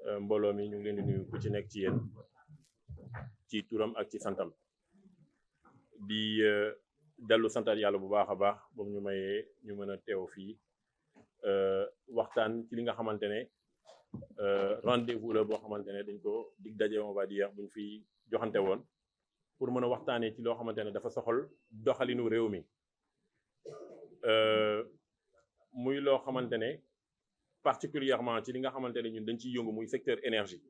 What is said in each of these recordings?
mbooloo mi ñu ngi leen di nuyu ku ci nekk ci yéen ci turam ak ci santam di dellu santaat yàlla bu baax a baax ba mu ñu mayee ñu mën a teew fii waxtaan ci li nga xamante ne rendez-vous la boo xamante ne dañ ko dig daje on va dire buñ fi joxante woon pour mën a waxtaanee ci loo xamante ne dafa soxal doxalinu réew mi muy loo xamante ne particulièrement ci li nga xamante ne ñun dañ ciy yëngu muy secteur énergie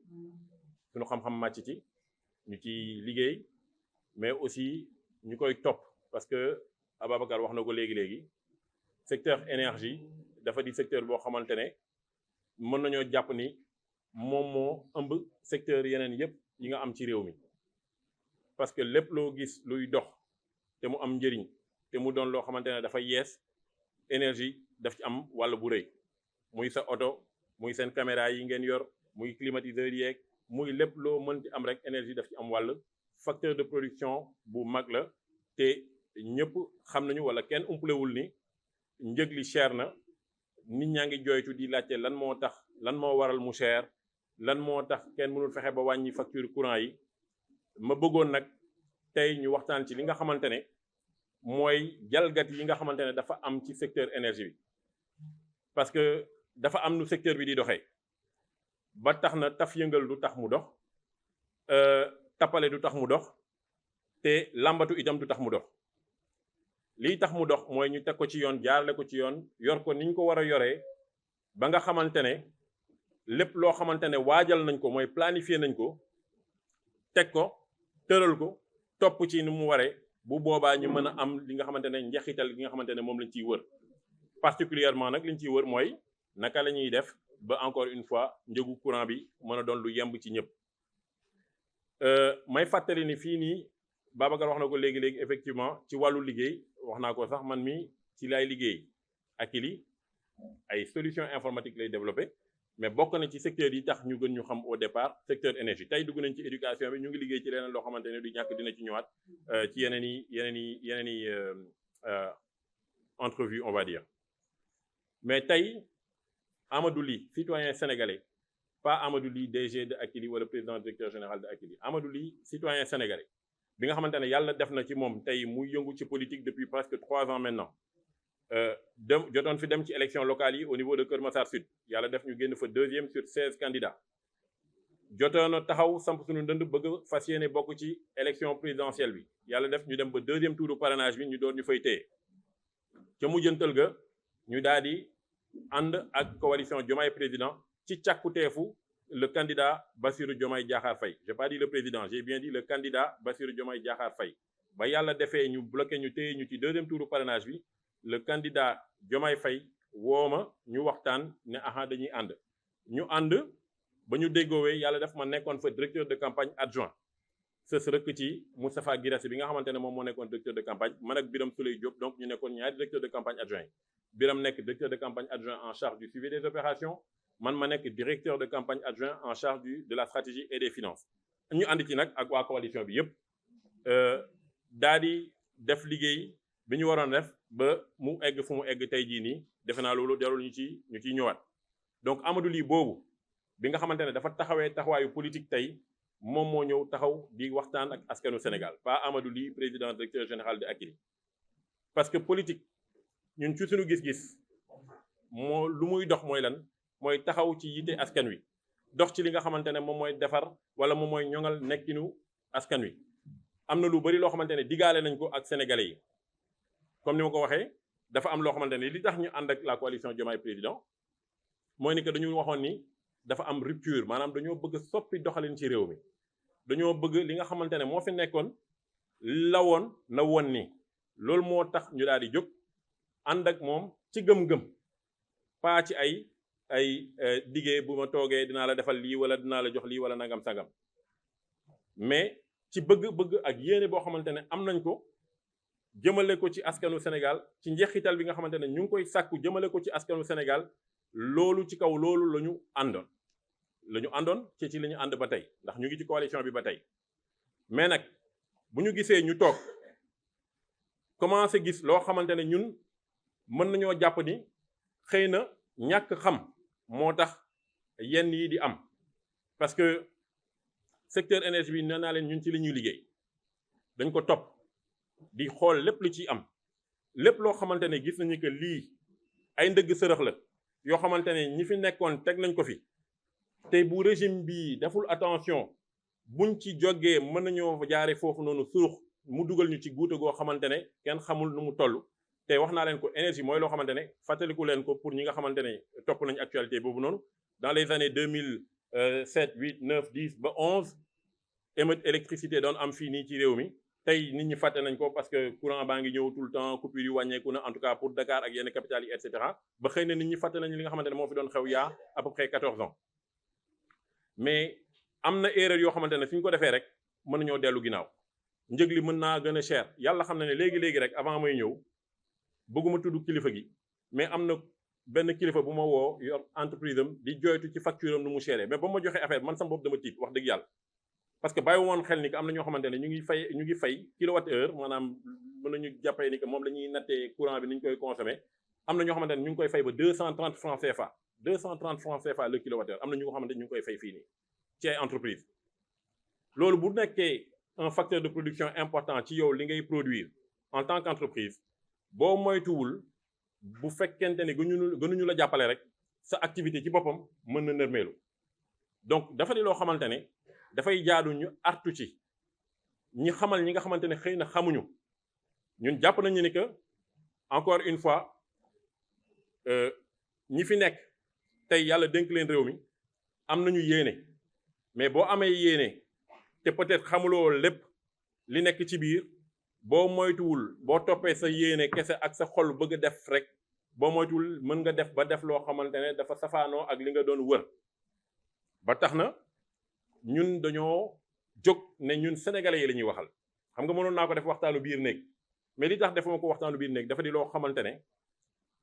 suñu xam-xam màcc ci ñu ci liggéey mais aussi ñu koy topp parce que Ababacar wax na ko léegi secteur énergie dafa di secteur boo xamante ne mën nañoo jàpp ni moom moo ëmb secteur yeneen yépp yi nga am ci réew mi parce que lépp loo gis luy dox te mu am njëriñ te mu doon loo xamante ne dafa yees énergie daf ci am wàll bu rëy muy sa oto muy seen caméra yi ngeen yor muy climatiseur yeeg muy lépp loo mën ci am rek énergie daf ci am wàll facteur de production bu mag la te ñëpp xam nañu wala kenn umpalewul ni njëg li cher na nit ñaa ngi jooytu di laajte lan moo tax lan moo waral mu cher lan moo tax kenn mënul fexe ba wàññi facture courant yi ma bëggoon nag tey ñu waxtaan ci li nga xamante ne mooy jalgat yi nga xamante ne dafa am ci secteur énergie bi parce que dafa am nu secteur bi di doxee ba tax na taf yëngal du tax mu dox tappale du tax mu dox te làmbatu itam du tax mu dox lii tax mu dox mooy ñu teg ko ci yoon jaarale ko ci yoon yor ko niñ ko war a yoree ba nga xamante ne lépp loo xamante ne waajal nañ ko mooy planifier nañ ko teg ko tëral ko topp ci ni mu waree bu boobaa ñu mën a am li nga xamante ne njeexital li nga xamante ne moom lañ ciy wër particulièrement nag liñ ciy wër mooy naka la ñuy def ba encore une fois njëgu courant bi mën a doon lu yemb ci ñëpp may fàttali ni fii nii Babacar wax na ko léegi effectivement ci wàllu liggéey wax naa ko sax man mi ci lay liggéey Akilee ay solutions informatiques lay développé mais bokk na ci secteur yi tax ñu gën ñu xam au départ secteur énergie tey dugg nañ ci éducation bi ñu ngi liggéey ci leneen loo xamante ne du ñàkk dina ci ñëwaat ci yeneen i entrevue on va dire mais tey Amadou Ly citoyen sénégalais pas Amadou Ly DG de Akilee wala président directeur général de Akilee Amadou Ly citoyen sénégalais bi nga xamante ne yàlla def na ci moom tey muy yëngu ci politique depuis presque 3 ans maintenant jotoon fi dem ci élection locale yi au niveau de Kër Massar Sud yàlla def ñu génn fa 2e sur 16 candidats jotoon na taxaw samp suñu ndënd bëgg fas yéene bokk ci élection présidentielle bi yàlla def ñu dem ba 2e tour de parrainage bi ñu doon ñu fay téye ca mujjantal ga ñu daal di ànd ak coalition Diomaye président ci càkkuteefu le candidat Bassirou Diomaye Diakhar Faye j'ai pas dit le président j'ai bien dit le candidat Bassirou Diomaye Diakhar Faye ba yàlla defee ñu bloqué ñu téye ñu ci 2e tour de parrainage bi le candidat Diomaye Faye wooma ñu waxtaan ne aha dañuy ànd ñu ànd ba ñu déggoowee yàlla def ma nekkoon fa directeur de campagne adjoint sës rëkk ci Moustapha Guirassy bi nga xamante ne moom moo nekkoon directeur de campagne man ak Birame Souleye Diop donc ñu nekkoon ñaari directeur de campagne adjoint yi Birame nekk directeur de campagne adjoint en charge du suivi des opérations man ma nekk directeur de campagne adjoint en charge de la stratégie et des finances ñu ànd ci nag ak waa coalition bi yépp daa di def liggéey bi ñu waroon def ba mu egg fu mu egg tey jii nii defe naa loolu jarul ñu ciy ñëwaat donc Amadou Ly boobu bi nga xamante ne dafa taxawee taxawaayu politique tey moom moo ñëw taxaw di waxtaan ak askanu Sénégal pas Amadou Ly président directeur général de Akilee parce que politique ñun ci suñu gis-gis moo lu muy dox mooy lan mooy taxaw ci yite askan wi dox ci li nga xamante ne moom mooy defar wala moom mooy ñoŋal nekkinu askan wi am na lu bari loo xamante ne digaale nañ ko ak sénégalais yi comme ni ma ko waxee dafa am loo xamante ne li tax ñu ànd ak la coalition Diomaye président mooy ni que dañu waxoon ni dafa am rupture maanaam dañoo bëgg soppi doxalin ci réew mi dañoo bëgg li nga xamante ne moo fi nekkoon lawoon na woon ni loolu moo tax ñu daal di jóg ànd ak moom ci gëm-gëm pas ci ay diggee bu ma toogee dinaa la defal lii wala dinaa la jox lii wala nangam sangam mais ci bëgg-bëgg ak yéene boo xamante ne am nañ ko jëmale ko ci askanu Sénégal ci njeexital bi nga xamante ne ñu ngi koy sàkku jëmale ko ci askanu Sénégal loolu ci kaw loolu la ñu àndoon ci la ñu ànd ba tey ndax ñu ngi ci coalition bi ba tey mais nag bu ñu gisee ñu toog commencé gis loo xamante ne ñun mën nañoo jàpp ni xëy na ñàkk xam moo tax yenn yi di am parce que secteur énergie bi nee naa leen ñun ci li ñuy liggéey dañ ko topp di xool lépp lu ciy am lépp loo xamante ne gis nañu que lii ay ndëgg sërëx la yoo xamante ne ñi fi nekkoon teg nañ ko fi te bu régime bi deful attention buñ ci jógee mën nañoo jaare foofu noonu surux mu dugal ñu ci guuta goo xamante ne kenn xamul nu mu toll te wax naa leen ko énergie mooy loo xamante ne fàttaliku leen ko pour ñi nga xamante ne topp nañ actualité boobu noonu dans les années 2007 8 9 10 ba 11 émeute électricité doon am fii nii ci réew mi tey nit ñi fàtte nañ ko parce que courant baa ngi ñëw tout le temps coupure yu wàññeeku na en tout cas pour Dakar ak yenn capitales yi et cetera ba xëy na nit ñi fàtte nañ li nga xamante ne moo fi doon xew yaa à peu près 14 ans mais am na erreur yoo xamante ne suñ ko defee rek mën nañoo dellu ginnaaw njëg li mën naa gën a cher yàlla xam na ne léegi rek avant may ñëw bëgguma tudd kilifa gi mais am na benn kilifa bu ma woo yor entreprise am di joytu ci facture am nu mu chéré mais ba ma joxee affaire man sama bopp dama tiit wax dëgg yàlla parce que bàyyi woon xel ni que am na ñoo xamante ne ñu ngi fay kilowatt heure maanaam mën nañu jàppee ni que moom la ñuy nattee courant bi ni ñu koy consommer am na ñoo xamante ne ñu ngi koy fay ba 230 francs CFA 230 francs CFA le kilowattheure am na ñu nga xamante ne ñu ngi koy fay fii nii ci ay entreprise loolu bu nekkee un facteur de production important ci yow li ngay produire en tant qu'entreprise boo moytuwul bu fekkente ne gënuñu la jàppale rek sa activité ci boppam mën na nërmeelu donc dafa di loo xamante ne dafay jaadu ñu artu ci ñi xamal ñi nga xamante ne xëy na xamuñu ñun jàpp nañu ni que encore une fois ñi fi nekk tey yàlla dénk leen réew mi am nañu yéene mais boo amee yéene te peut-être xamuloo lépp li nekk ci biir boo moytuwul boo toppee sa yéene kese ak sa xol bëgg a def rek boo moytuwul mën nga def ba def loo xamante ne dafa safaanoo ak li nga doon wër ba tax na ñun dañoo jóg ne ñun sénégalais yi la ñuy waxal xam nga mënoon naa ko def waxtaanu biir néeg mais li tax defuma ko waxtaanu biir néeg dafa di loo xamante ne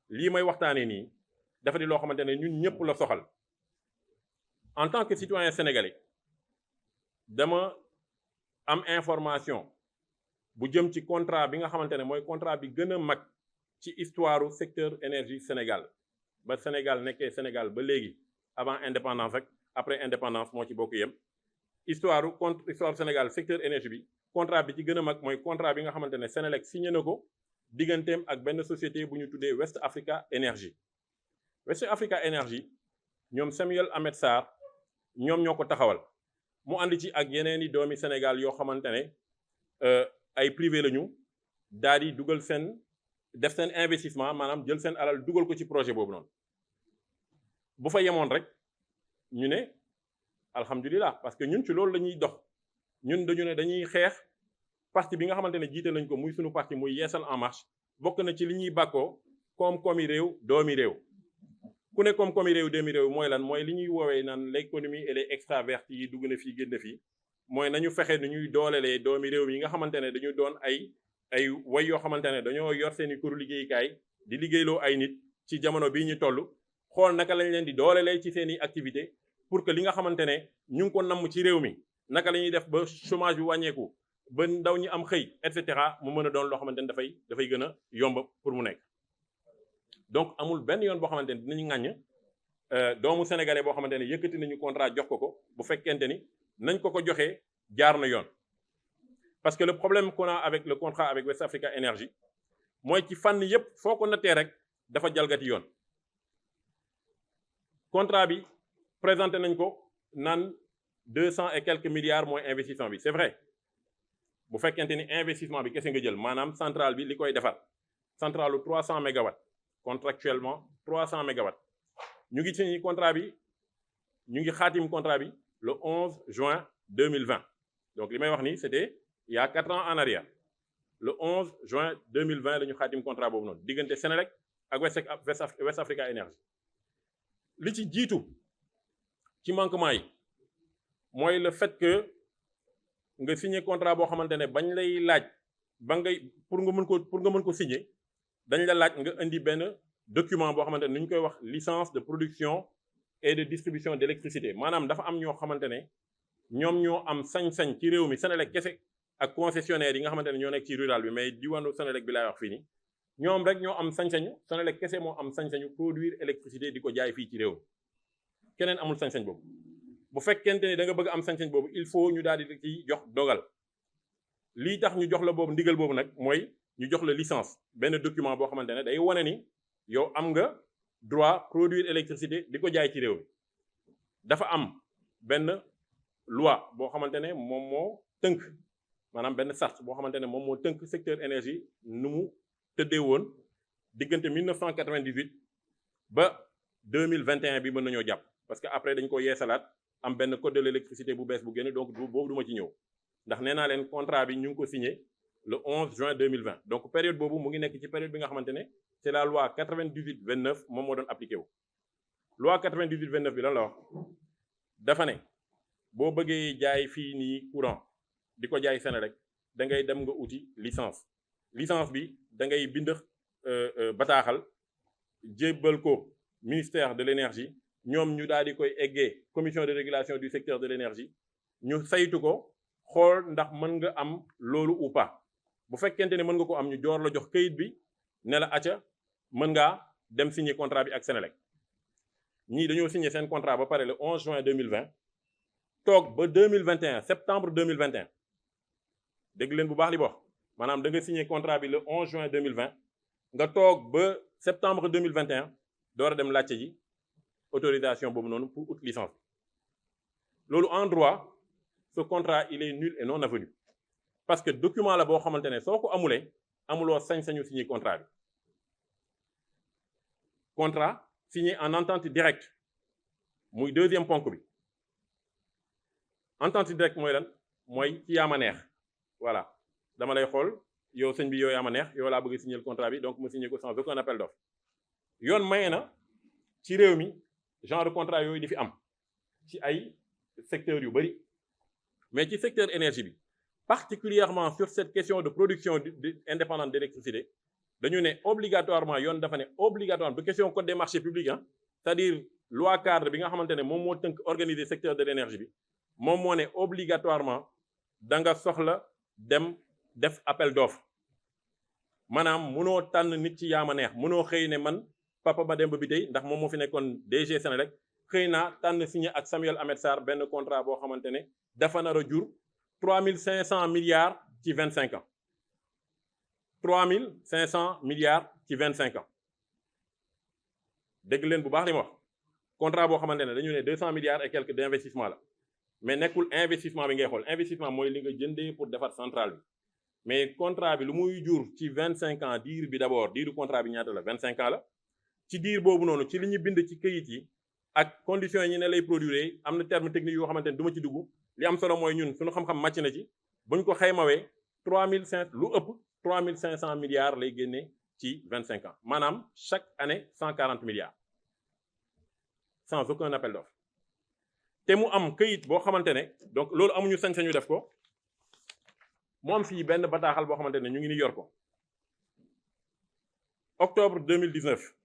lii may waxtaanee nii dafa di loo xamante ne ñun ñëpp la soxal en tant que citoyen sénégalais dama am information bu jëm ci contrat bi nga xamante ne mooy contrat bi gën a mag ci histoire secteur énergie Sénégal ba Sénégal nekkee Sénégal ba léegi avant indépendance rek après indépendance moo ci bokk yem histoire Sénégal secteur énergie bi contrat bi ci gën a mag mooy contrat bi nga xamante ne Sénélec signé na ko digganteem ak benn société bu ñu tuddee West Africa Energy West Africa Energy ñoom Samuel Ahmed Sarr ñoom ñoo ko taxawal mu ànd ci ak yeneen i doomi Sénégal yoo xamante ne ay privé lañu daal di dugal def seen investissement maanaam jël seen alal dugal ko ci projet boobu noonu bu fa yemoon rek ñu ne alhamdulilah parce que ñun ci loolu la ñuy dox ñun dañu ne dañuy xeex parti bi nga xamante ne jiite nañ ko muy sunu parti muy Yeesal en marche bokk na ci li ñuy bàkkoo koom-koomi réew doomi réew ku ne koom-koomi réew doomi réew mooy lan mooy li ñuy woowee naan l'économie elle est extravertie yi dugg na fii génn fii mooy nañu fexe ni ñuy doolelee doomi réew mi yi nga xamante ne dañu doon ay way yoo xamante ne dañoo yor seen i këru liggéeykaay di liggéeyloo ay nit ci jamono bii ñu toll xool naka lañ leen di doolelee ci seen i activité pour que li nga xamante ne ñu ngi ko namm ci réew mi naka la ñuy def ba chômage bi wàññeeku ba ndaw ñi am xëy et cetera mu mën a doon loo xamante ne dafay gën a yomb pour mu nekk donc amul benn yoon boo xamante ne dinañu ŋàññ doomu sénégalais boo xamante ne yëkkati nañu contrat jox ko bu fekkente ni nañ ko joxee jaar na yoon parce que le problème qu'on a avec le contrat avec West Africa Energy mooy ci fànn yépp foo ko nattee rek dafa jalgati yoon contrat bi présenté nañ ko naan 200 et quelques milliards mooy investissement bi c'est vrai bu fekkente ni investissement bi kese nga jël maanaam centrale bi li koy defar centrale lu 300 mégawatts contractuellement 300 mégawatts ñu ngi ci contrat bi ñu ngi xaatim contrat bi le 11 juin 2020 donc li may wax ni c'était il y a 4 ans en arrière le 11 juin 2020 la ñu xaatim contrat boobu noonu diggante Sénélec ak West Africa Energy li ci jiitu ci manquement yi mooy le fait que nga signé contrat boo xamante ne bañ lay laaj pour nga mën ko signer dañ la laaj nga indi benn document boo xamante ne ni ñu koy wax licence de production et de distribution d'électricité maanaam dafa am ñoo xamante ne ñoom ñoo am sañ-sañ ci réew mi Sénélec kese ak concessionnaire yi nga xamante ne ñoo nekk ci rural bi mais diwaanu Sénélec bi laay wax fii nii ñoom rek ñoo am sañ-sañu Sénélec kese moo am sañ-sañu produire électricité di ko jaay fii ci réew mi keneen amul sañ-sañ boobu bu fekkente ni da nga bëgg am sañ-sañ boobu il faut ñu daal di ci jox dogal lii tax ñu jox la boobu ndigal boobu nag mooy ñu jox la licence benn document boo xamante ne day wane ni yow am nga droit produire électricité di ko jaay ci réew mi dafa am benn loi boo xamante ne moom moo tënk maanaam benn sart boo xamante ne moom moo tënk secteur énergie nu mu tëddee woon diggante 1998 ba 2021 bi mën nañoo jàpp parce que après dañ ko yeesalaat am benn code de l'électricité bu bees bu génn donc boobu duma ci ñëw ndax nee naa leen contrat bi ñu ngi ko signé le 11 juin 2020 donc période boobu mu ngi nekk ci période bi nga xamante ne c'est la loi 98-29 moom moo doon appliqué wu. loi 98-29 bi lan la wax dafa ne boo bëggee jaay fii nii courant di ko jaay Senelec da ngay dem nga uti licence bi da ngay bind bataaxal jébbal ko ministère de l'énergie ñoom ñu daal di koy eggee commission de régulation du secteur de l'énergie ñu saytu ko xool ndax mën nga am loolu ou pas bu fekkente ne mën nga ko am ñu joor la jox kayit bi ne la acca mën ngaa dem signer contrat bi ak Senelec ñii dañoo signer seen contrat ba pare le 11 juin 2020 toog ba 2021 septembre 2021 dégg leen bu baax li wax maanaam da nga signer contrat bi le 11 juin 2020 nga toog ba septembre 2021 door a dem laajte ji autorisation boobu noonu pour ut licence loolu en droit ce contrat il est nul et non avenu parce que document la boo xamante ne soo ko amuloo sañ-sañu signer contrat bi contrat signé en entente directe muy deuxième ponk bi entente directe mooy lan mooy ci yaa ma neex voilà dama lay xool yow sëñ bi yow yaa ma neex yow laa bëgg signer le contrat bi donc mu signer ko sans aucun appel d'offre yoon maye na ci réew mi genre de contrat yooyu di fi am ci ay secteurs yu bari mais ci secteur énergie bi particulièrement sur cette question de production indépendante d'électricité dañu ne obligatoirement yoon dafa ne obligatoirement bu question code des marchés publics c'est-à-dire loi cadre bi nga xamante ne moom moo tënk organiser secteur de l'énergie bi moom moo ne obligatoirement da nga soxla dem def appel d'offre maanaam mënoo tànn nit ci yaama neex mënoo xëy ne man Papa Mademba bi tey ndax moom moo fi nekkoon DG Senelec xëy naa tànn signé ak Samuel Ahmed Sarr benn contrat boo xamante ne dafa nar a jur 3500 milliards ci 25 ans 3500 milliards ci 25 ans dégg leen bu baax li ma wax contrat boo xamante ne dañu ne 200 milliards et quelques d'investissement la mais nekkul investissement bi ngay xool investissement mooy li nga jëndee pour defar centrale bi mais contrat bi lu muy jur ci 25 ans diir bi d'abord diiru contrat bi ñaata la 25 ans la ci diir boobu noonu ci li ñu bind ci këyit yi ak conditions yi ñu ne lay produire am na terme technique yoo xamante ne du ma ci dugg li am solo mooy ñun suñu xam-xam màcc na ci buñ ko xaymawee 3500 lu ëpp 3500 milliards lay génnee ci 25 ans maanaam chaque année 140 milliards sans aucun appel d'offre te mu am këyit boo xamante ne donc loolu amuñu sañ-sañu def ko mu am fii benn bataaxal boo xamante ne ñu ngi ni yor ko octobre 2019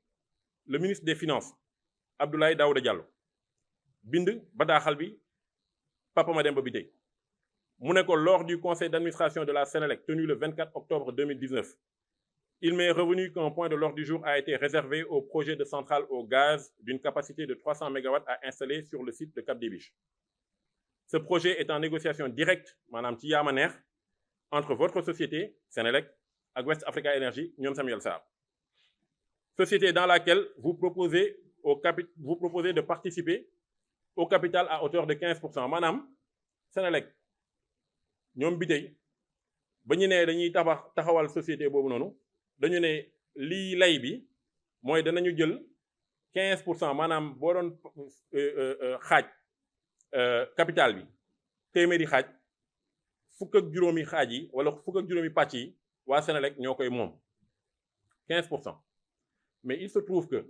le ministre des finances Abdoulaye Daouda Diallo bind bataaxal bi Papa Mademba Bitèye mu ne ko lors du conseil d'administration de la Senelec tenu le 24 octobre 2019 il m'est revenu qu'un point de l'ordre du jour a été réservé au projet de centrale au gaz d'une capacité de 300 MW à installer sur le site de Cap des Biches. Ce projet est en négociation directe maanaam ci yaama neex entre votre société Senelec ak West Africa Energy ñoom Samuel Sarr société dans laquelle vous proposez de participer au capital à hauteur de 15% maanaam Senelec ñoom Bitèye ba ñu ne dañuy taxawal société boobu noonu dañu ne lii lay bi mooy danañu jël 15% maanaam boo doon xaaj capital bi téeméeri xaaj fukk ak juróomi xaaj yi wala fukk ak juróomi pàcc yi waa Senelec ñoo koy moom 15%. mais il se trouve que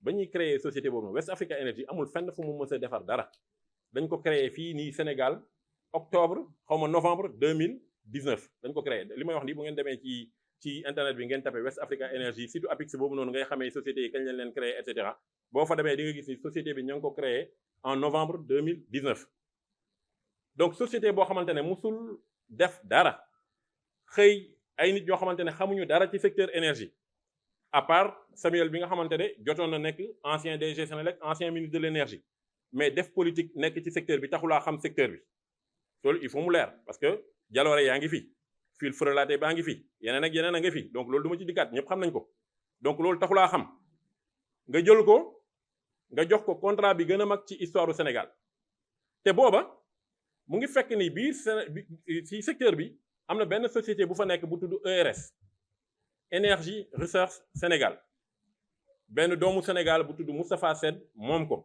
ba ñuy créer société boobu West Africa Energy amul fenn fu mu mës a defar dara dañ ko créer fii nii Sénégal octobre xawma novembre 2019 dañ ko créer li may wax nii bu ngeen demee ci internet bi ngeen tapé West Africa Energy surtout APIX boobu noonu ngay xamee société yi kañ lañ leen créer et cetera boo fa demee di nga gis ni société bi ñoo ngi ko créer en novembre 2019 donc société boo xamante ne musul def dara xëy ay nit yoo xamante ne xamuñu dara ci secteur énergie à part Samuel bi nga xamante ne jotoon na nekk ancien DG Senelec ancien ministre de l'énergie mais def politique nekk ci secteur bi taxulaa xam secteur bi loolu il faut mu leer parce que jaloore yaa ngi fi fil frelaté baa ngi fi yeneen ak yeneen a ngi fi donc loolu du ma ci dikkaat ñëpp xam nañ ko donc loolu taxulaa xam nga jël ko nga jox ko contrat bi gën a mag ci histoire du Sénégal te booba mu ngi fekk ni biir ci secteur bi am na benn société bu fa nekk bu tudd ERS Énergie Recherche Sénégal benn doomu Sénégal bu tudd Moustapha Sène moom ko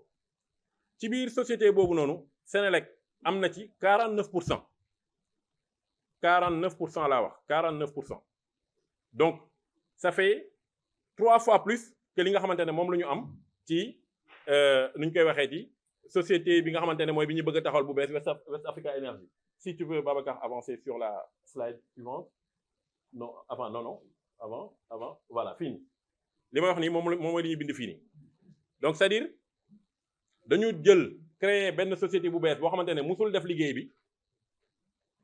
ci biir société boobu noonu Sénélec am na ci 49% 49% laa wax 49% donc ça fait 3 fois plus que li nga xamante ne moom la ñu am ci nu ñu koy waxee ci société bi nga xamante ne mooy bi ñu bëgg a taxawal bu bees West Africa Energy. Si tu veux Babacar avancer sur la slide suivante non avant non avant voilà fini li may wax nii moom mooy li ñuy bind fii nii donc c'est-à-dire dañu jël créer benn société bu bees boo xamante ne musul def liggéey bi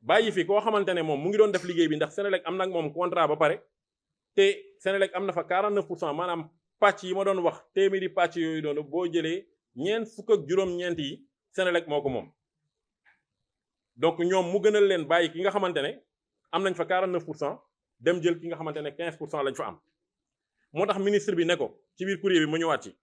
bàyyi fi koo xamante ne moom mu ngi doon def liggéey bi ndax Sénélec am nag moom contrat ba pare te Sénélec am na fa 49% maanaam pàcc yi ma doon wax téeméeri pàcc yooyu doon boo jëlee ñeent fukk ak juróom-ñeent yi Sénélec moo ko moom donc ñoom mu gënal leen bàyyi ki nga xamante ne am nañ fa 49% dem jël ki nga xamante ne 15% lañ fa am moo tax ministre bi ne ko ci biir courrier bi mu ñëwaat ci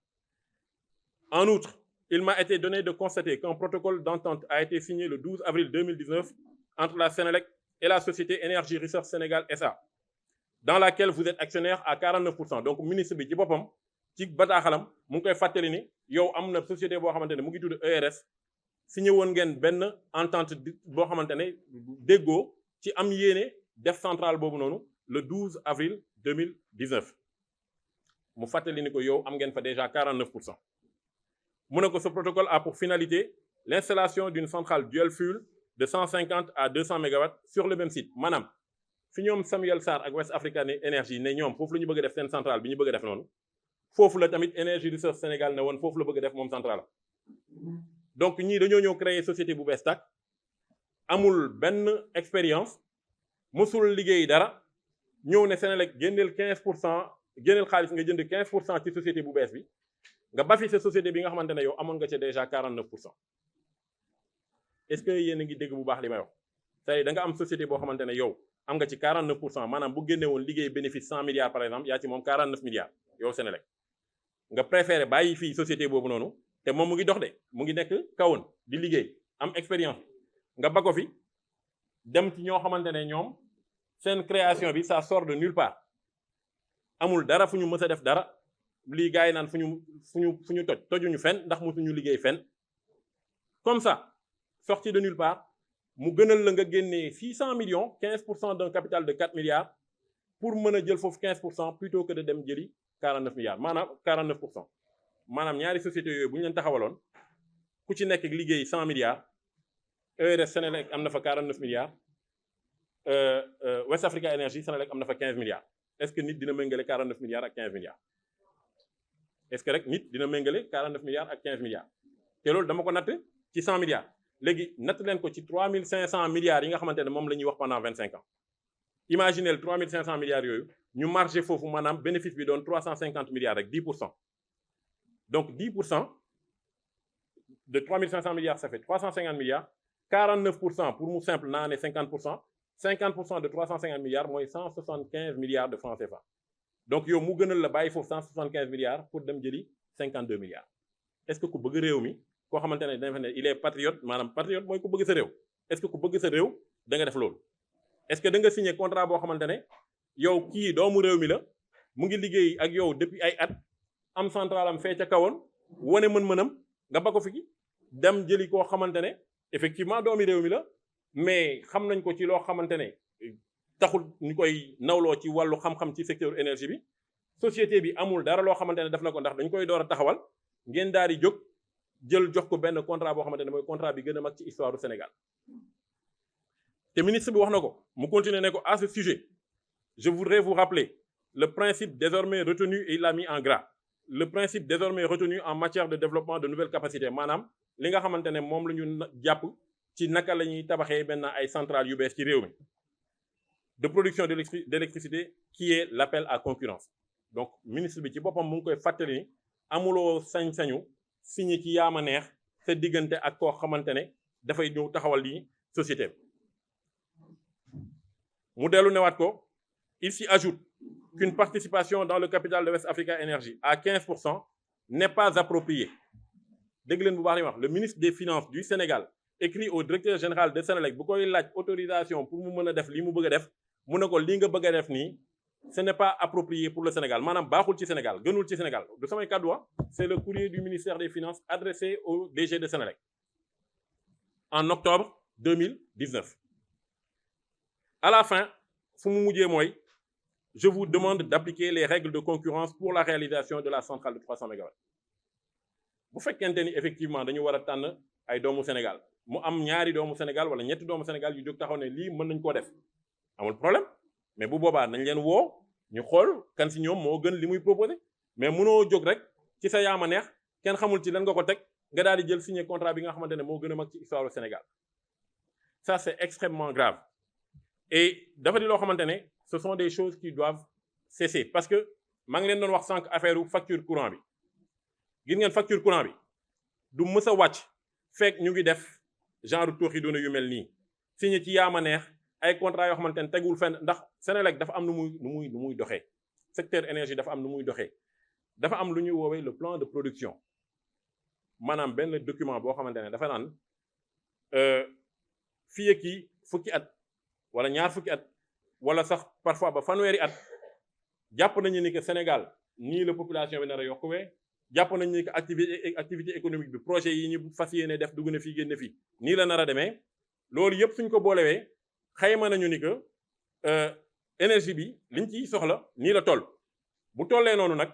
en outre il m'a été donné de constater qu'un protocole d'entente a été signé le 12 avril 2019 entre la Sénélec et la société Énergie Recherche Sénégal SA dans laquelle vous êtes actionnaire à 49%. Donc ministre bi ci boppam ci bataaxalam mu ngi koy fàttali ni yow am na société boo xamante ne mu ngi tudd ERS signé woon ngeen benn entente boo xamante ne déggoo ci am yéene def centrale boobu noonu le 12 avril 2019 mu fàttali ni ko yow am ngeen fa déjà 49%. mu ne ko ce protocole a pour finalité l'installation d'une centrale dual fuel de 150 à 200 mégawatts sur le même site maanaam fi ñoom Samuel Sarr ak West Africa Energy ne ñoom foofu la ñu bëgg a def seen centrale bi ñu bëgg a def noonu foofu la tamit Énergie Recherche Sénégal ne woon foofu la bëgg a def moom centrale donc ñii dañoo ñëw créer société bu bees tàkk amul benn expérience mësul liggéey dara ñëw ne Sénélec génneel 15% génneel xaalis nga jënd 15% ci société bu bees bi nga bafi sa société bi nga xamante ne yow amoon nga ca déjà 49%. Est-ce que yéen a ngi dégg bu baax li may wax tey da nga am société boo xamante ne yow am nga ci 49% maanaam bu génne woon liggéey bénéfice 100 milliards par exemple yaa ci moom 49 milliards yow Sénélec nga préféré bàyyi fii société boobu noonu te moom mu ngi dox de mu ngi nekk kawoon di liggéey am expérience nga ba ko fi dem ci ñoo xamante ne ñoom seen création bi ça sort de nulle part amul dara fu ñu mës a def dara lii gars yi naan fu ñu tojuñu fenn ndax mësuñu liggéey fenn comme ça sorti de nulle part mu gënal la nga génnee 600 millions 15% d'un capital de 4 milliards pour mën a jël foofu 15% plutôt que de dem jëli 49 milliards maanaam 49% maanaam ñaari sociétés yooyu bu ñu leen taxawaloon ku ci nekk liggéey 100 milliards ERS Sénélec am na fa 49 milliards West Africa Energy Sénélec am na fa 15 milliards est-ce que nit dina méngale 49 milliards ak 15 milliards est-ce que rek nit dina méngale 49 milliards ak 15 milliards te loolu dama ko natt ci 100 milliards léegi natt leen ko ci 3500 milliards yi nga xamante ne moom la ñuy wax pendant 25 ans imaginez 3500 milliards yooyu ñu marché foofu maanaam bénéfice bi doon 350 milliards rek 10%. Donc 10% de 3500 milliards ça fait 350 milliards 49% pour mu simple naa ne 50% 50% de 350 milliards mooy 175 milliards de francs CFA donc yow mu gënal la bàyyi foofu 175 milliards pour dem jëli 52 milliards est-ce que ku bëgg réew mi koo xamante ne dafa ne il est patriote maanaam patriote mooy ku bëgg sa réew est-ce que ku bëgg sa réew da nga def loolu est-ce que da nga signé contrat boo xamante ne yow kii doomu réew mi la mu ngi liggéey ak yow depuis ay at am central am fee ca kawoon wane mën-mënam nga ba ko fi dem jëli koo xamante ne effectivement doomi réew mi la mais xam nañ ko ci loo xamante ne taxul ñu koy nawloo ci wàllu xam-xam ci secteur énergie bi société bi amul dara loo xamante ne def na ko ndax dañ koy door a taxawal ngeen daal di jóg jël jox ko benn contrat boo xamante ne mooy contrat bi gën a mag ci histoire du Sénégal te ministre bi wax na ko mu continuer ne ko à ce sujet je voudrais vous rappeler le principe désormais retenu et il l'a mis en gras le principe désormais retenu en matière de développement de nouvelles capacités maanaam li nga xamante ne moom la ñu jàpp ci naka la ñuy tabaxee maintenant ay centrales yu bees ci réew mi de production d'électricité qui est l'appel à concurrence donc ministre bi ci boppam mu ngi koy fàttali ni amuloo sañ-sañu signé ci yaama neex sa diggante ak koo xamante ne dafay ñëw taxawal lii société mu dellu newaat ko. Il s'y ajoute qu'une participation dans le capital de West Africa Energy à 15% n'est pas appropriée. Dégg leen bu baax li wax le ministre des Finances du Sénégal écrit au directeur général de Sénélec bu koy laaj autorisation pour mu mën a def li mu bëgg a def mu ne ko li nga bëgg a def nii ce n'est pas approprié pour le Sénégal maanaam baaxul ci Sénégal gënul ci Sénégal du samay kàddu c'est le courrier du ministère des Finances adressé au DG de Sénélec en octobre 2019. À la fin fu mu mujjee mooy je vous demande d'appliquer les règles de concurrence pour la réalisation de la centrale de 300 mégawatts. bu fekkente ni effectivement dañu war a tànn ay doomu Sénégal mu am ñaari doomu Sénégal wala ñetti doomu Sénégal yu jóg taxaw ne lii mën nañ koo def amul problème mais bu boobaa nañ leen woo ñu xool kan si ñoom moo gën li muy proposé mais mënoo jóg rek ci sa yaama neex kenn xamul ci lan nga ko teg nga daal di jël signer contrat bi nga xamante ne moo gën a mag ci histoire du Sénégal. Ça c'est extrêmement grave et dafa di loo xamante ne ce sont des choses qui doivent cesser parce que maa ngi leen doon wax sànq affaire facture courant bi. gis ngeen facture courant bi du mës a wàcc fekk ñu ngi def genre tooxi doona yu mel nii signé ci yaama neex ay contrat yoo xamante ne tegul fenn ndax Sénélec dafa am nu muy doxee secteur énergie dafa am nu muy doxee dafa am lu ñuy woowee le plan de production maanaam benn document boo xamante ne dafa naan fii ak fukki at wala ñaar fukki at wala sax parfois ba fanweeri at jàpp nañu ni que Sénégal nii la population bi nar a yokkuwee jàpp nañu ni que activité économique bi projet yi ñu fas yéene def dugg na fii génn fii nii la nar a demee loolu yëpp suñ ko boolewee xayma nañu ni que énergie bi liñ ciy soxla nii la toll bu tollee noonu nag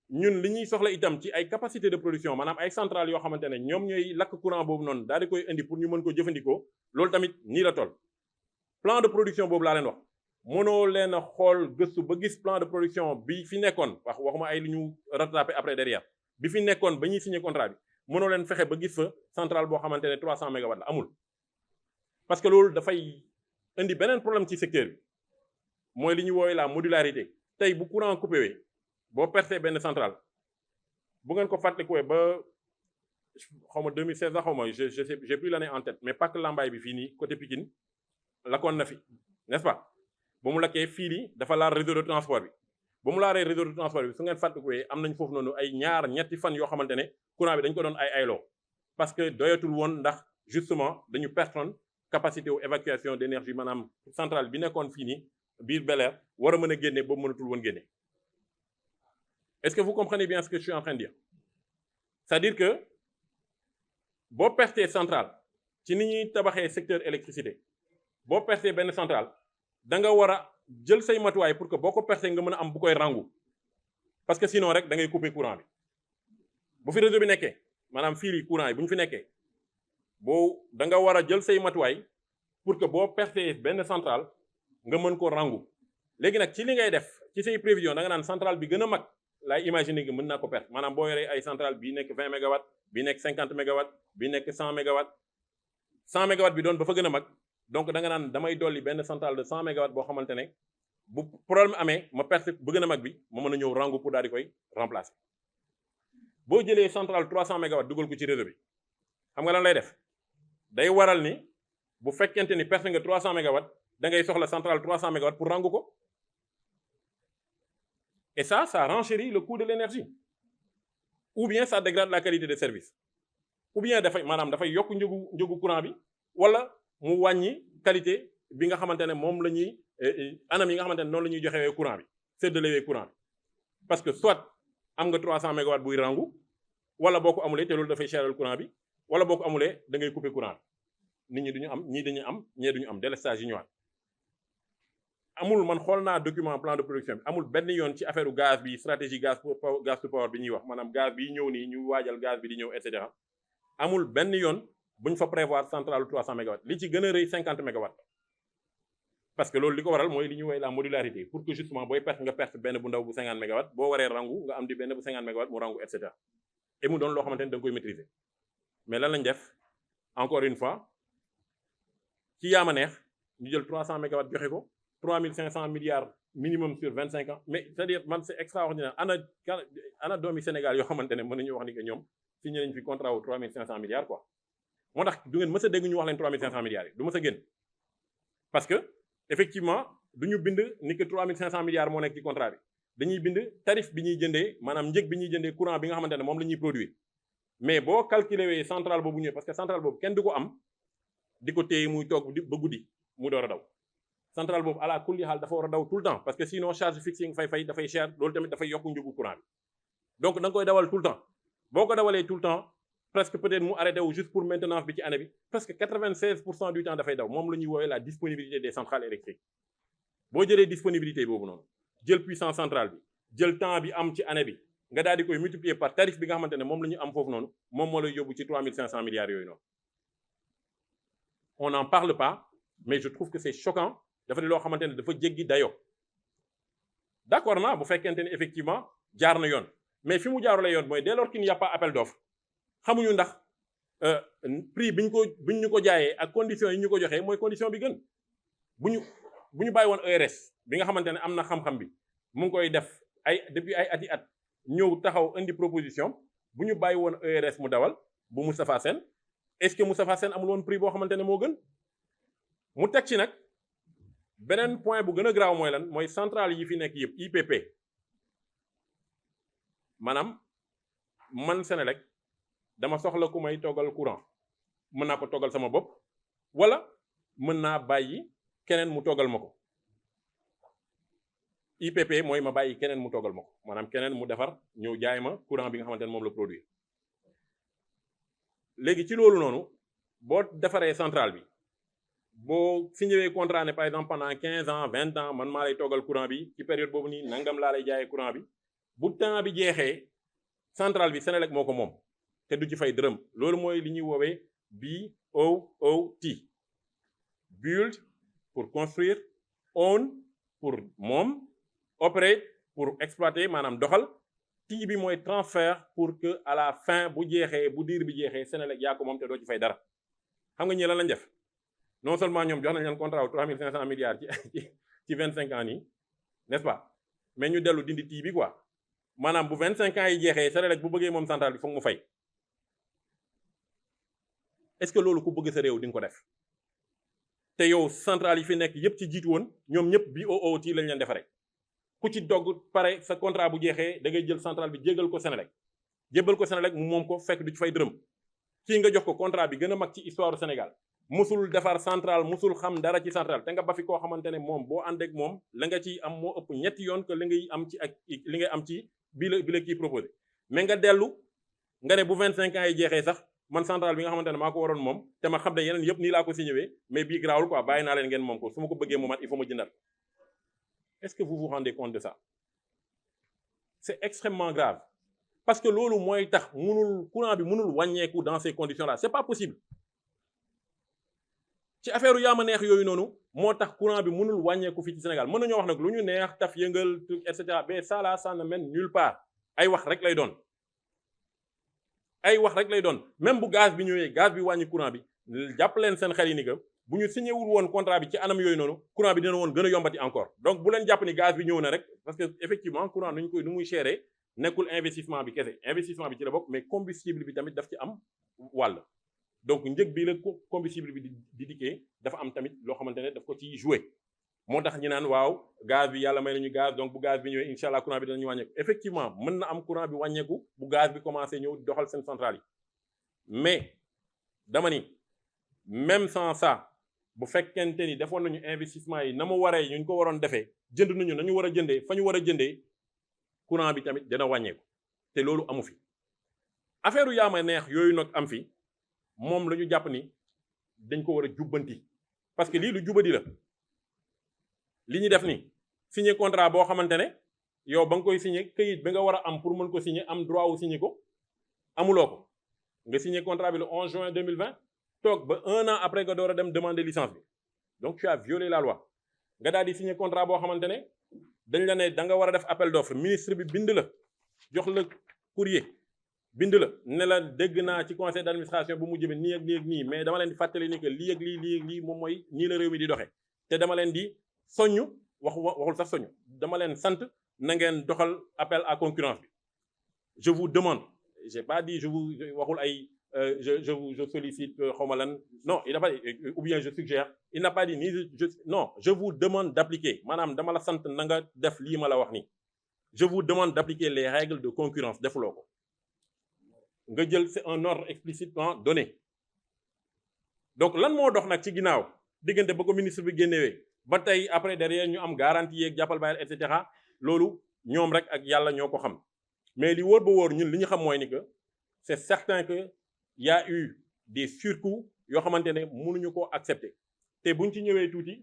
ñun li ñuy soxla itam ci ay capacité de production maanaam ay centrales yoo xamante ne ñoom ñooy lakk courant boobu noonu daal di koy indi pour ñu mën ko jëfandikoo loolu tamit nii la toll plan de production boobu laa leen wax mënoo leen a xool gëstu ba gis plan de production bi fi nekkoon waxuma ay li ñu rattrapé après derrière bi fi nekkoon ba ñuy signé contrat bi mënoo leen fexe ba gis fa centrale boo xamante ne 300 mégawatts la amul parce que loolu dafay indi beneen problème ci secteur bi mooy li ñu woowee la modularité tey bu courant coupé wee boo percé benn centrale bu ngeen ko fàttalikuwee ba xaw ma 2016 la xaw ma j'ai plus l'année en tête mais Pàcc Lambaye bi fii nii côté Pikine lakkoon na fi n'est-ce pas ba mu lakkee fii nii dafa laal réseau de transport bi ba mu laalee réseau de transport bi su ngeen fàttalikuwee am nañ foofu noonu ay ñetti fan yoo xamante ne courant bi dañ ko doon ay ayloo parce que doyatul woon ndax justement dañu pertoon capacité wu évacuation d'énergie maanaam centrale bi nekkoon fii nii biir Bel-Air war a mën a génne boobu mënatul woon génne. Est-ce que vous comprenez bien ce que je suis en train de dire? C'est-à-dire que boo pertee centrale ci ni ñuy tabaxee secteur électricité boo pertee benn centrale da nga war a jël say matuwaay pour que boo ko pertee nga mën a am bu koy rangu parce que sinon rek da ngay couper courant bi bu fi réseau bi nekkee maanaam fii yi courant yi bu ñu fi nekkee boo da nga war a jël say matuwaay pour que boo pertee benn centrale nga mën ko rangu léegi nag ci li ngay def ci say prévision da nga naan centrale bi gën a mag laay imaginer que mën naa ko perte maanaam boo yoree ay centrale bii nekk 20 mégawatts bii nekk 50 mégawatts bii nekk 100 mégawatts 100 mégawatts bi doon ba fa gën a mag donc da nga naan damay dolli benn centrale de 100 mégawatts boo xamante ne bu problème amee ma perte bu gën a mag bi ma mën a ñëw rangu pour daal di koy remplacer boo jëlee centrale 300 mégawatts dugal ko ci réseau bi xam nga lan lay def day waral ni bu fekkente ni perte nga 300 mégawatts da ngay soxla centrale 300 mégawatts pour rangu ko et ça renchérit le coût de l'énergie ou bien ça dégrade la qualité de service ou bien dafay yokk njëgu courant bi wala mu wàññi qualité bi nga xamante ne moom la ñuy anam yi nga xamante ne noonu la ñuy joxewee courant bi séddalewee courant bi parce que soit am nga 300 mégawatts buy rangu wala boo ko amulee te loolu dafay cheral courant bi wala boo ko amulee da ngay couper courant bi nit ñi duñu am ñii dañuy am ñee duñu am délestage yi ñëwaat amul man xool naa document plan de production bi amul benn yoon ci affaire gaz bi stratégie gaz to power bi ñuy wax maanaam gaz bi ñëw nii ñu waajal gaz bi di ñëw et cetera amul benn yoon buñ fa prévoir centrale 300 mégawatts li ci gën a rëy 50 mégawatts parce que loolu li ko waral mooy li ñuy woowee la modularité pour que justement booy perte nga perte benn bu ndaw bu 50 mégawatts boo waree rangu nga am di benn bu 50 mégawatts mu rangu et cetera et mu doon loo xamante ne da nga koy maîtriser mais lan lañ def encore une fois ci yaama neex ñu jël 300 mégawatts joxe ko 3500 milliards minimum sur 25 ans mais c'est-à-dire man c'est extraordinaire ana doomi Sénégal yoo xamante ne mën nañu wax ni que ñoom signé nañ fi contrat wu 3500 milliards quoi moo tax du ngeen mës a dégg ñu wax leen 3500 milliards yi du mës a génn parce que effectivement du ñu bind ni que 3500 milliards moo nekk ci contrat bi dañuy bind tarif bi ñuy jëndee maanaam njëg bi ñuy jëndee courant bi nga xamante ne moom la ñuy produire mais boo calculer wee centrale boobu ñëwee parce que centrale boobu kenn du ko am di ko téye muy toog ba guddi mu door a daw centrale boobu ala kulli xaal dafa war a daw tout le temps parce que sinon charge fixe yi nga fay dafay cher loolu tamit dafay yokk njëgu courant bi donc da nga koy dawal tout le temps boo ko dawalee tout le temps presque peut-être mu arrêté wu juste pour maintenance bi ci année bi presque 96% du temps dafay daw moom la ñuy woowee la disponibilité des centrales électriques boo jëlee disponibilité boobu noonu jël puissance centrale bi jël temps bi am ci année bi nga daal di koy multiplier par tarif bi nga xamante ne moom la ñu am foofu noonu moom moo lay yóbbu ci 3500 milliards yooyu noonu on n'en parle pas mais je trouve que c'est choquant dafa di loo xamante ne dafa jéggi dayoo d'accord naa bu fekkente ne effectivement jaar na yoon mais fi mu jaarule yoon mooy dès lors qu'il n'y a pas appel d'offre xamuñu ndax prix biñ ñu ko jaayee ak conditions yi ñu ko joxee mooy condition bi gën bu ñu bàyyi woon ERS bi nga xamante ne am na xam-xam bi mu ngi koy def depuis ay ati at ñëw taxaw indi proposition bu ñu bàyyi woon ERS mu dawal bu Moustapha Sène est-ce que Moustapha Sène amul woon prix boo xamante ne moo gën mu teg ci nag beneen point bu gën a graaw mooy lan mooy centrale yi fi nekk yëpp IPP maanaam man Senelec dama soxla ku may toggal courant mën naa ko toggal sama bopp wala mën naa bàyyi keneen mu toggal ma ko IPP mooy ma bàyyi keneen mu toggal ma ko maanaam keneen mu defar ñëw jaay ma courant bi nga xamante ne moom la produire léegi ci loolu noonu boo defaree centrale bi boo signé contrat ne par exemple pendant 15 ans 20 ans man maa lay toggal courant bi ci période boobu nii nangam laa lay jaayee courant bi bu temps bi jeexee centrale bi Senelec moo ko moom te du ci fay dërëm loolu mooy li ñuy woowee BOOT build pour construire own pour moom operate pour exploiter maanaam doxal T bi mooy transfert pour que à la fin bu jeexee bu diir bi jeexee Senelec yaa ko moom te doo ci fay dara xam nga ñi lan lañ def non seulement ñoom jox nañ leen contrat wu 3500 milliards ci 25 ans nii n'est-ce pas mais ñu dellu dindi T bi quoi maanaam bu 25 ans yi jeexee Senelec bu bëggee moom centrale bi foog mu fay est-ce que loolu ku bëgg sa réew di nga ko def te yow centrale yi fi nekk yépp ci jiitu woon ñoom ñëpp BOOT lañ leen defaree ku ci dogg pare sa contrat bu jeexee da ngay jël centrale bi jégal ko Senelec jébbal ko Senelec mu moom ko fekk du ci fay dërëm kii nga jox ko contrat bi gën a mag ci histoire du Sénégal musul defar centrale musul xam dara ci centrale te nga ba fi koo xamante ne moom boo ànd ak moom la nga ciy am moo ëpp ñetti yoon que li ngay am ci ak li ngay am ci bi la kii proposé mais nga dellu nga ne bu 25 ans yi jeexee sax man centrale bi nga xamante ne maa ko waroon moom te ma xam ne yeneen yëpp nii laa ko signé mais bii garaawul quoi bàyyi naa leen ngeen moom ko su ma ko bëggee moomaat il faut ma jëndal est-ce que vous vous rendez compte de ça c'est extrêmement grave parce que loolu mooy tax courant bi mënul wàññeeku dans ces conditions là c'est pas possible ci affaire yaa ma neex yooyu noonu moo tax courant bi mënul wàññeeku fii ci Sénégal mën nañoo wax nag lu ñu neex taf yëngal et cetera mais ça là ça ne mène nulle part ay wax rek lay doon même bu gaz bi ñëwee gaz bi wàññi courant bi jàpp leen seen xel yi ni que bu ñu signé wul woon contrat bi ci anam yooyu noonu courant bi dina woon gën a yombati encore donc bu leen jàpp ni gaz bi ñëw na rek parce que effectivement courant nu muy chéré nekkul investissement bi kese investissement bi ci la bokk mais combustible bi tamit daf ci am wàll donc njëg bi la combustible bi di dikkee dafa am tamit loo xamante ne daf ko ci joué moo tax ñu naan waaw gaz bi yàlla may nañu gaz donc bu gaz bi ñëwee incha allah courant bi dinañu wàññeeku effectivement mën na am courant bi wàññeeku bu gaz bi commencé ñëw doxal seen centrale yi mais dama ni même sans ça bu fekkente ni defoon nañu investissement yi na mu waree ñu ko waroon defee jënd nañu nañu war a jëndee fa ñu war a jëndee courant bi tamit dina wàññeeku te loolu amu fi affaire yaa ma neex yooyu nag am fi moom la ñu jàpp ni dañ ko war a jubbanti parce que lii lu jubadi la li ñu def ni signé contrat boo xamante ne yow ba nga koy signé këyit bi nga war a am pour mën ko signé am droit wu signé ko amuloo ko nga signé contrat bi le 11 juin 2020 toog ba 1 an après nga door a dem demander licence bi donc tu as violé la loi nga daal di signé contrat boo xamante ne dañ la ne da nga war a def appel d'offre ministre bi bind la jox la courrier bind la ne la dégg naa ci conseil d'administration bu mujj bi nii ak nii ak nii mais dama leen di fàttali ni que lii ak lii moom mooy nii la réew mi di doxee te dama leen di soññu waxul sax soññu dama leen sant na ngeen doxal appel à concurrence bi je vous demande j'ai pas dit je vous waxul ay je sollicite xaw ma lan non il n'a pas dit ou bien je suggère il n'a pas dit ni non je vous demande d'appliquer maanaam dama la sant na nga def lii ma la wax nii je vous demande d'appliquer les règles de concurrence defuloo ko nga jël c'est un ordre explicitement donné donc lan moo dox nag ci ginnaaw diggante ba ko ministre bi génnewee ba tey après derrière ñu am garantie yeeg jàppal bàyyil et cetera loolu ñoom rek ak yàlla ñoo ko xam mais li wóor ba wóor ñun li ñu xam mooy ni que c'est certain que y a eu des surcoûts yoo xamante ne mënuñu ko accepter te buñ ci ñëwee tuuti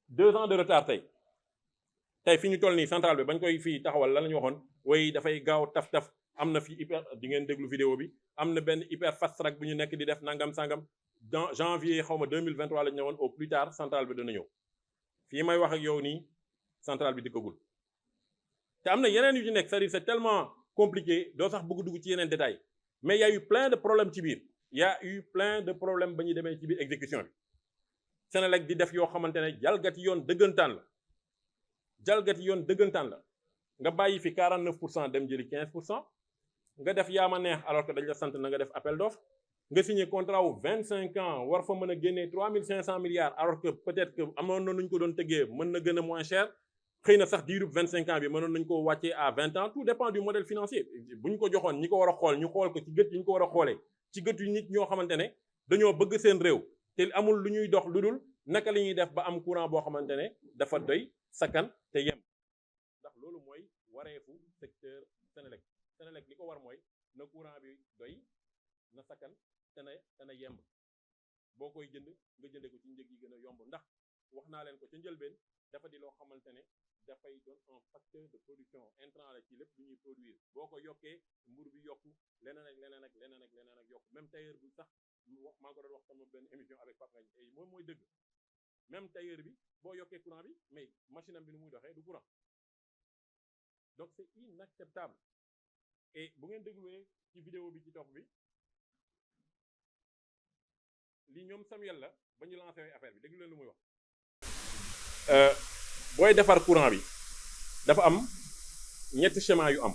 2 ans de retard tey fi ñu toll nii centrale bi bañ koy fii taxawal lan la ñu waxoon way dafay gaaw taf am na fi hyper di ngeen déglu vidéo bi am na benn hyper fast track bu ñu nekk di def nangam sangam dans janvier xaw ma 2023 la ñu ne woon au plus tard centrale bi dana ñëw fii may wax ak yow nii centrale bi dikkagul te am na yeneen yu ci nekk c'est-à-dire c'est tellement compliqué doo sax bëgg dugg ci yeneen détails mais il y a eu plein de problèmes ci biir il y a eu plein de problèmes ba ñuy demee ci biir exécution bi Senelec di def yoo xamante ne jalgati yoon dëggantaan la nga bàyyi fi 49% dem jëli 15% nga def yaa ma neex alors que dañ la sant na nga def appel d'offre nga signé contrat wu 25 ans war fa mën a génnee 3500 milliards alors que peut-être que amoon na nuñ ko doon tëggee mën na gën a moins cher xëy na sax diirub 25 ans bi mënoon nañu ko wàccee à 20 ans tout dépend du modèle financier bu ñu ko joxoon ñi ko war a xool ñu xool ko ci gët yi ñu ko war a xoolee ci gët yu nit ñoo xamante ne dañoo bëgg seen réew te amul lu ñuy dox lu dul naka la ñuy def ba am courant boo xamante ne dafa doy sakkan te yem ndax loolu mooy wareefu secteur Senelec li ko war mooy na courant bi doy na sakkan te na yemb boo koy jënd nga jënde ko ci njëg yi gën a yomb ndax wax naa leen ko ca njëlbeen dafa di loo xamante ne dafay doon un facteur de production intrant la ci lépp lu ñuy produire boo ko yokkee mburu bi yokku leneen ak yokku même tailleur bi sax maa ngi ko doon wax sama benn émission avec Pape Ngagne moom mooy dëgg même tailleur bi boo yokkee courant bi mais machine am bi nu muy doxee du courant donc c'est inacceptable et bu ngeen dégluwee ci vidéo bi ci topp bi lii ñoom Samuel la ba ñu lancé affaire bi déglu leen lu muy wax booy defar courant bi dafa am ñetti schéma yu am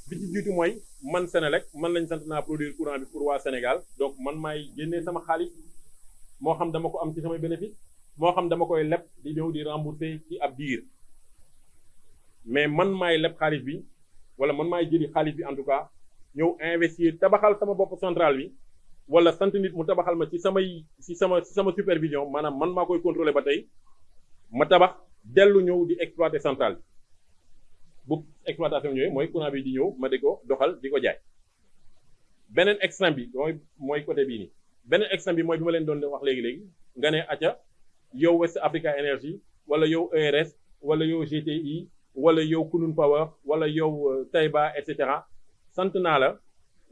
bi ci jiitu mooy man Senelec man lañ sant naa produire courant bi pour waa Sénégal donc man maay génnee sama xaalis moo xam dama ko am ci samay bénéfice moo xam dama koy leb di ñëw di rembourser ci ab diir mais man maay leb xaalis bi wala man maay jëli xaalis bi en tout cas ñëw investir tabaxal sama bopp centrale bi wala sant nit mu tabaxal ma ci sama supervision maanaam man maa koy contrôler ba tey ma tabax dellu ñëw di exploiter centrale bi bu exploitation ñëwee mooy courant bi di ñëw ma di ko doxal di ko jaay beneen extrême bi mooy côté bii nii beneen extrême bi mooy bi ma leen doon wax léegi nga ne acca yow West Africa Energy wala yow ERS wala yow GTI wala yow Kunun Power wala yow Taïba et cetera sant naa la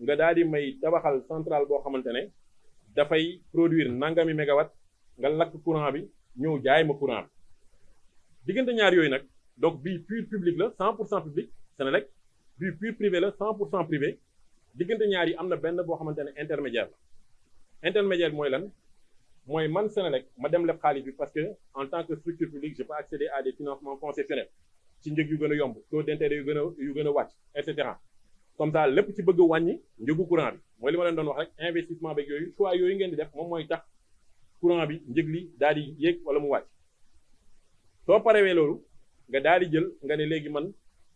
nga daal di may tabaxal centrale boo xamante ne dafay produire nangami mégawatt nga lakk courant bi ñëw jaay ma courant bi diggante ñaar yooyu nag donc bii pur public la 100% public Senelec bii pur privé la 100% privé diggante ñaar yi am na benn boo xamante ne intermédiaire la intermédiaire bi mooy lan mooy man Senelec ma dem leb xaalis bi parce que en tant que structure publique je peux accéder à des financements concessionnels ci njëg yu gën a yomb taux d'intérêt yu gën a wàcc et cetera comme ça lépp ci bëgg a wàññi njëgu courant bi mooy li ma leen doon wax rek investissement beeg yooyu choix yooyu ngeen di def moom mooy tax courant bi njëg li daal di yéeg wala mu wàcc soo parewee loolu nga daal di jël nga ne léegi man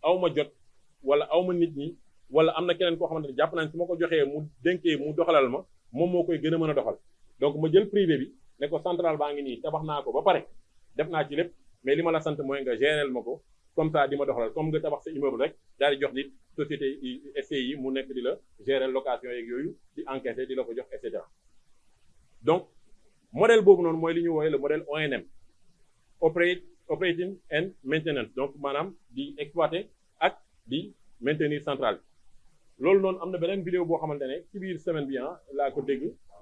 aw ma jot wala aw ma nit ñi wala am na keneen koo xamante ne jàpp naa su ma ko joxee mu dénkee mu doxalal ma moom moo koy gën a mën a doxal donc ma jël privé bi ne ko centrale baa ngi nii tabax naa ko ba pare def naa ci lépp mais li ma la sant mooy nga géreel ma ko comme ça di ma doxalal comme nga tabax sa immeuble rek daal di jox nit société SCI mu nekk di la gérer location yeeg yooyu di encaisser di la ko jox et cetera donc modèle boobu noonu mooy li ñu woowee le modèle ONM operating and maintenance donc maanaam di exploiter ak di maintenir centrale bi loolu noonu am na beneen vidéo boo xamante ne ci biir semaine bi laa ko dégg